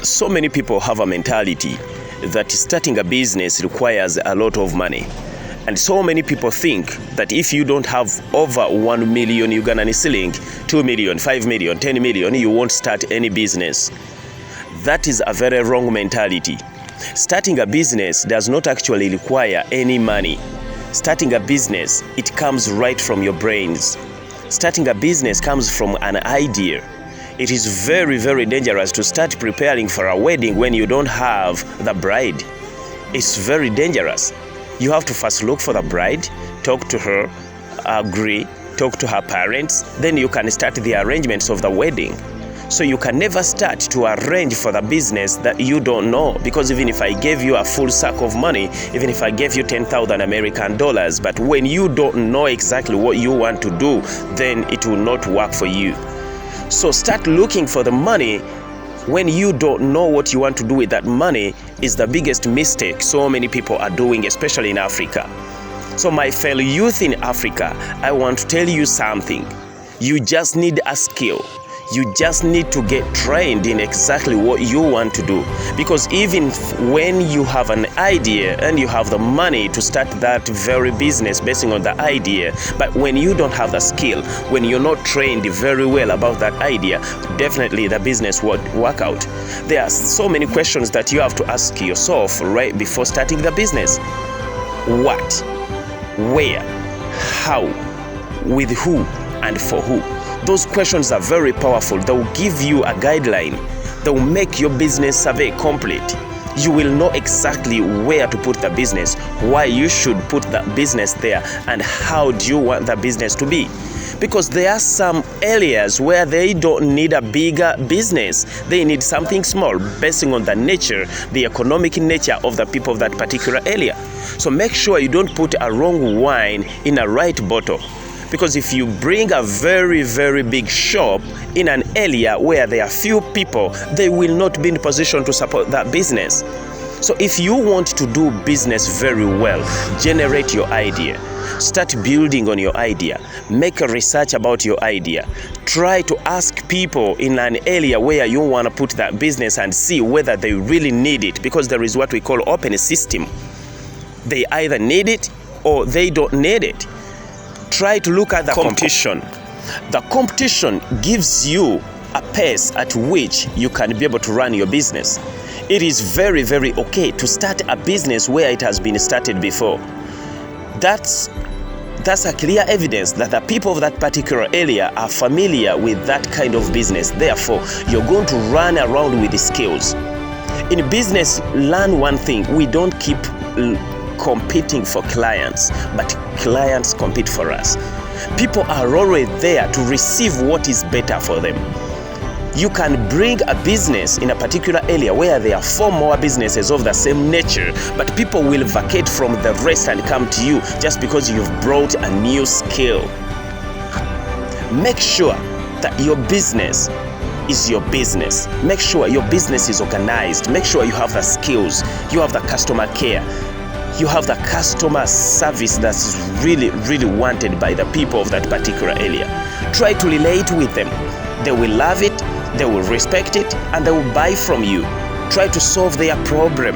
So many people have a mentality that starting a business requires a lot of money. And so many people think that if you don't have over 1 million Ugandan shilling, 2 million, 5 million, 10 million, you won't start any business. That is a very wrong mentality. Starting a business does not actually require any money. Starting a business, it comes right from your brains. Starting a business comes from an idea. It is very, very dangerous to start preparing for a wedding when you don't have the bride. It's very dangerous. You have to first look for the bride, talk to her, agree, talk to her parents, then you can start the arrangements of the wedding. So you can never start to arrange for the business that you don't know, because even if I gave you a full sack of money, even if I gave you 10,000 American dollars, but when you don't know exactly what you want to do, then it will not work for you. So start looking for the money when you don't know what you want to do with that money is the biggest mistake so many people are doing, especially in Africa. So my fellow youth in Africa, I want to tell you something. You just need a skill. You just need to get trained in exactly what you want to do. Because even when you have an idea and you have the money to start that very business based on the idea, but when you don't have the skill, when you're not trained very well about that idea, definitely the business won't work out. There are so many questions that you have to ask yourself right before starting the business. What? Where? How? With who? And for who? Those questions are very powerful. They will give you a guideline. They will make your business survey complete. You will know exactly where to put the business, why you should put the business there, and how do you want the business to be. Because there are some areas where they don't need a bigger business. They need something small, based on the nature, the economic nature of the people of that particular area. So make sure you don't put a wrong wine in a right bottle. Because if you bring a very, very big shop in an area where there are few people, they will not be in position to support that business. So if you want to do business very well, generate your idea. Start building on your idea. Make a research about your idea. Try to ask people in an area where you want to put that business and see whether they really need it. Because there is what we call open system. They either need it or they don't need it. Try to look at the competition. The competition gives you a pace at which you can be able to run your business. It is very, very okay to start a business where it has been started before. That's a clear evidence that the people of that particular area are familiar with that kind of business. Therefore, you're going to run around with the skills. In business, learn one thing. We don't keep competing for clients, but clients compete for us. People are always there to receive what is better for them. You can bring a business in a particular area where there are 4 more businesses of the same nature, but people will vacate from the rest and come to you just because you've brought a new skill. Make sure that your business is your business. Make sure your business is organized. Make sure you have the skills, you have the customer care, you have the customer service that's really, really wanted by the people of that particular area. Try to relate with them. They will love it, they will respect it, and they will buy from you. Try to solve their problem.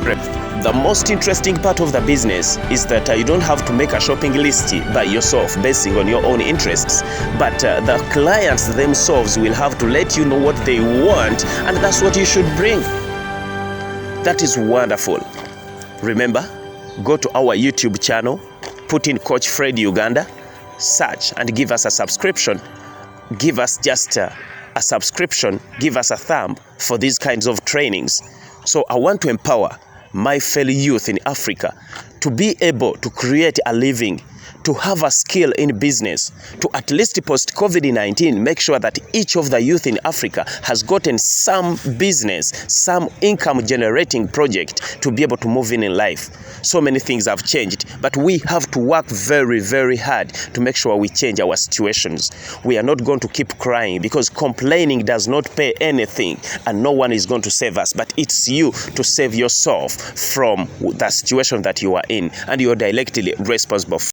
The most interesting part of the business is that you don't have to make a shopping list by yourself based on your own interests, but the clients themselves will have to let you know what they want, and that's what you should bring. That is wonderful. Remember, go to our YouTube channel, put in Coach Fred Uganda, search and give us a subscription. Give us just a subscription, give us a thumb for these kinds of trainings. So I want to empower my fellow youth in Africa to be able to create a living, to have a skill in business, to at least post-COVID-19 make sure that each of the youth in Africa has gotten some business, some income generating project to be able to move in life. So many things have changed, but we have to work very, very hard to make sure we change our situations. We are not going to keep crying because complaining does not pay anything and no one is going to save us, but it's you to save yourself from the situation that you are in and you are directly responsible for.